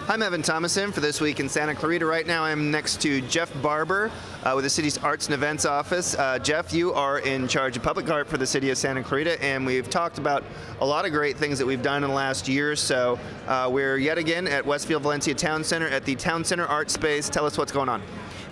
I'm Evan Thomason for This Week in Santa Clarita. Right now I'm next to Jeff Barber with the city's Arts and Events Office. Jeff, you are in charge of public art for the city of Santa Clarita, and we've talked about a lot of great things that we've done in the last year or so. We're yet again at Westfield Valencia Town Center at the Town Center Art Space. Tell us what's going on.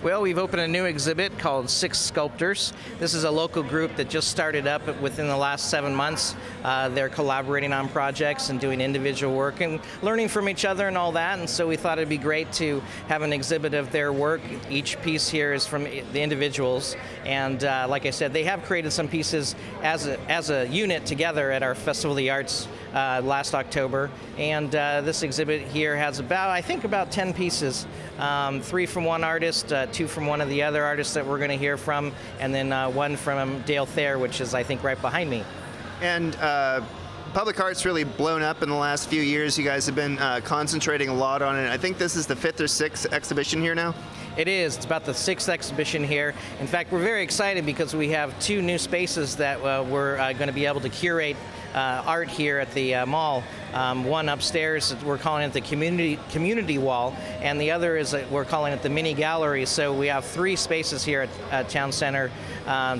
Well, we've opened a new exhibit called Six Sculptors. This is a local group that just started up within the last 7 months. They're collaborating on projects and doing individual work and learning from each other and all that. And so we thought it'd be great to have an exhibit of their work. Each piece here is from the individuals. And like I said, they have created some pieces as a unit together at our Festival of the Arts last October. And this exhibit here has about 10 pieces. 3 from one artist, 2 from one of the other artists that we're going to hear from, and then 1 from Dale Thayer, which is, I think, right behind me. And public art's really blown up in the last few years. You guys have been concentrating a lot on it. I think this is the 5th or 6th exhibition here now? It is. It's about the 6th exhibition here. In fact, we're very excited because we have 2 new spaces that we're going to be able to curate art here at the mall. One upstairs, we're calling it the community wall, and the other is we're calling it the mini gallery. So we have 3 spaces here at Town Center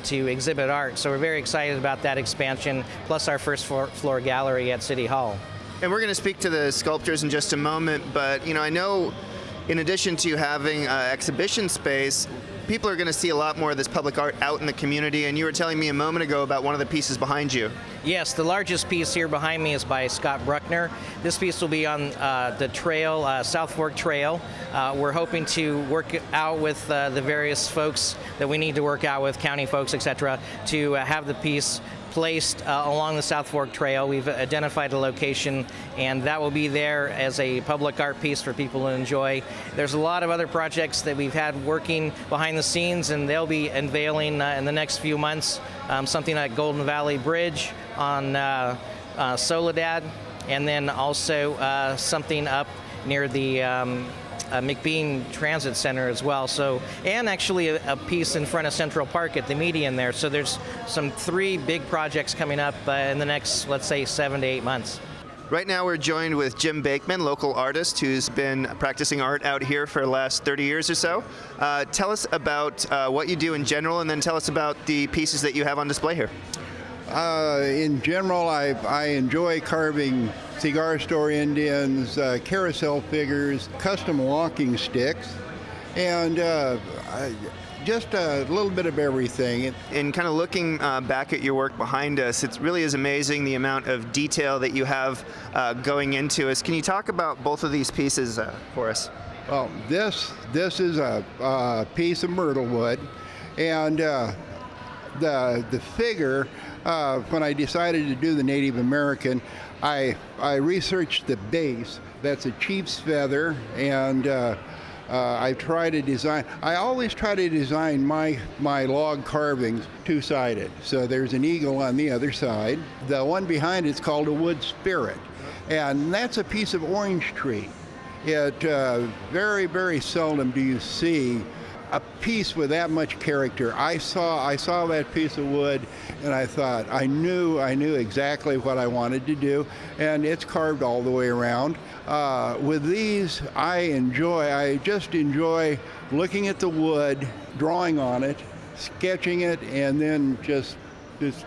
to exhibit art. So we're very excited about that expansion, plus our first floor gallery at City Hall. And we're going to speak to the sculptors in just a moment, but I know in addition to having exhibition space, people are going to see a lot more of this public art out in the community, and you were telling me a moment ago about one of the pieces behind you. Yes, the largest piece here behind me is by Scott Bruckner. This piece will be on the trail, South Fork Trail. We're hoping to work out with the various folks that we need to work out with, county folks, etc., to have the piece placed along the South Fork Trail. We've identified a location, and that will be there as a public art piece for people to enjoy. There's a lot of other projects that we've had working behind the scenes, and they'll be unveiling in the next few months. Something like Golden Valley Bridge on Soledad, and then also something up near the McBean Transit Center as well. So, and actually a piece in front of Central Park at the median there. So there's some 3 big projects coming up in the next, let's say, 7 to 8 months. Right now we're joined with Jim Bakeman, local artist who's been practicing art out here for the last 30 years or so. Tell us about what you do in general, and then tell us about the pieces that you have on display here. In general, I enjoy carving cigar store Indians, carousel figures, custom walking sticks, and just a little bit of everything. And kind of looking back at your work behind us, it really is amazing the amount of detail that you have going into us. Can you talk about both of these pieces for us? Well, this is a piece of myrtle wood, and the figure, when I decided to do the Native American, I researched the base. That's a chief's feather, and I always try to design my log carvings 2-sided. So there's an eagle on the other side. The one behind it's called a wood spirit, and that's a piece of orange tree. Very, very seldom do you see a piece with that much character. I saw that piece of wood, and I thought I knew exactly what I wanted to do, and it's carved all the way around. With these, I just enjoy looking at the wood, drawing on it, sketching it, and then just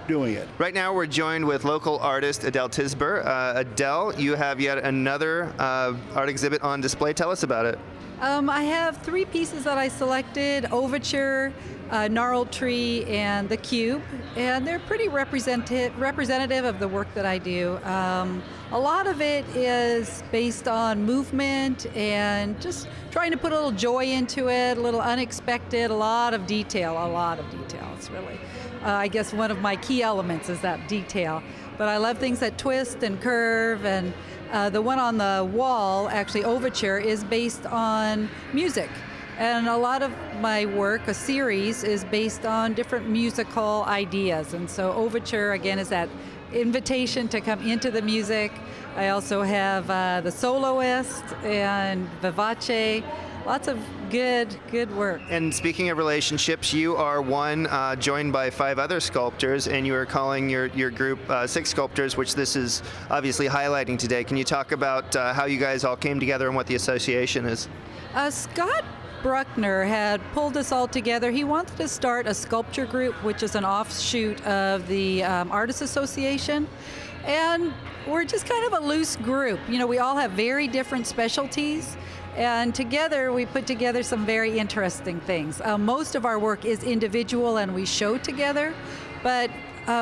doing it. Right now we're joined with local artist Adele Tisber. Adele, you have yet another art exhibit on display. Tell us about it. I have 3 pieces that I selected: Overture, Gnarled Tree, and The Cube, and they're pretty representative of the work that I do. A lot of it is based on movement and just trying to put a little joy into it, a little unexpected, a lot of detail. It's really, I guess one of my key elements is that detail. But I love things that twist and curve, and the one on the wall, actually Overture, is based on music. And a lot of my work, a series, is based on different musical ideas. And so Overture, again, is that invitation to come into the music. I also have the soloist and vivace. Lots of good work. And speaking of relationships, you are one joined by 5 other sculptors, and you are calling your group Six Sculptors, which this is obviously highlighting today. Can you talk about how you guys all came together and what the association is? Scott Bruckner had pulled us all together. He wanted to start a sculpture group, which is an offshoot of the Artists Association. And we're just kind of a loose group. You know, we all have very different specialties. And together, we put together some very interesting things. Most of our work is individual and we show together, but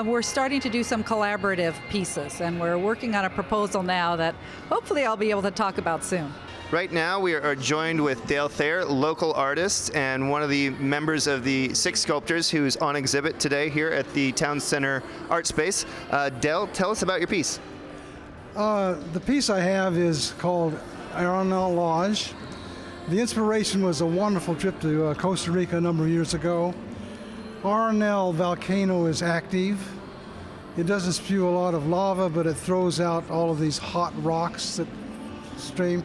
we're starting to do some collaborative pieces, and we're working on a proposal now that hopefully I'll be able to talk about soon. Right now, we are joined with Dale Thayer, local artist and one of the members of the Six Sculptors, who's on exhibit today here at the Town Center Art Space. Dale, tell us about your piece. The piece I have is called Arenal Lodge. The inspiration was a wonderful trip to Costa Rica a number of years ago. Arenal volcano is active. It doesn't spew a lot of lava, but it throws out all of these hot rocks that stream.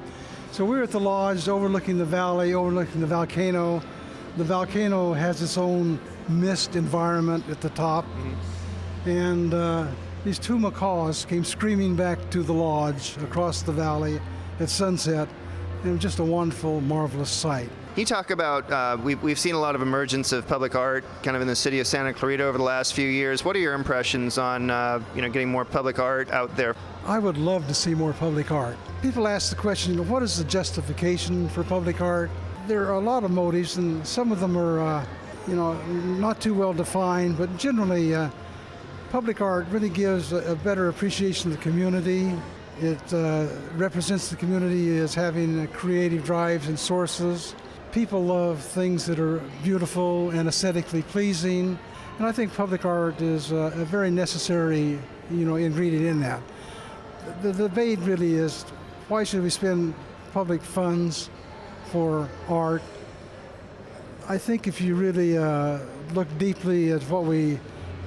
So we're at the lodge overlooking the valley, overlooking the volcano. The volcano has its own mist environment at the top. And these 2 macaws came screaming back to the lodge across the valley at sunset. It was just a wonderful, marvelous sight. Can you talk about, we've seen a lot of emergence of public art kind of in the city of Santa Clarita over the last few years. What are your impressions on getting more public art out there? I would love to see more public art. People ask the question, what is the justification for public art? There are a lot of motives, and some of them are not too well defined, but generally public art really gives a better appreciation of the community. It represents the community as having creative drives and sources. People love things that are beautiful and aesthetically pleasing, and I think public art is a very necessary, ingredient in that. The debate really is, why should we spend public funds for art? I think if you really look deeply at what we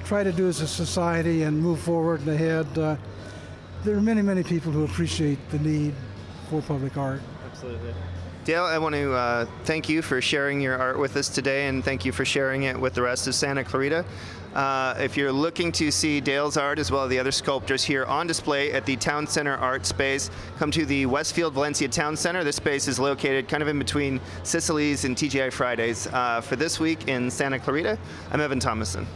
try to do as a society and move forward and ahead, there are many, many people who appreciate the need for public art. Absolutely. Dale, I want to thank you for sharing your art with us today, and thank you for sharing it with the rest of Santa Clarita. If you're looking to see Dale's art as well as the other sculptors here on display at the Town Center Art Space, come to the Westfield Valencia Town Center. This space is located kind of in between Sicily's and TGI Fridays. For this week in Santa Clarita, I'm Evan Thomason.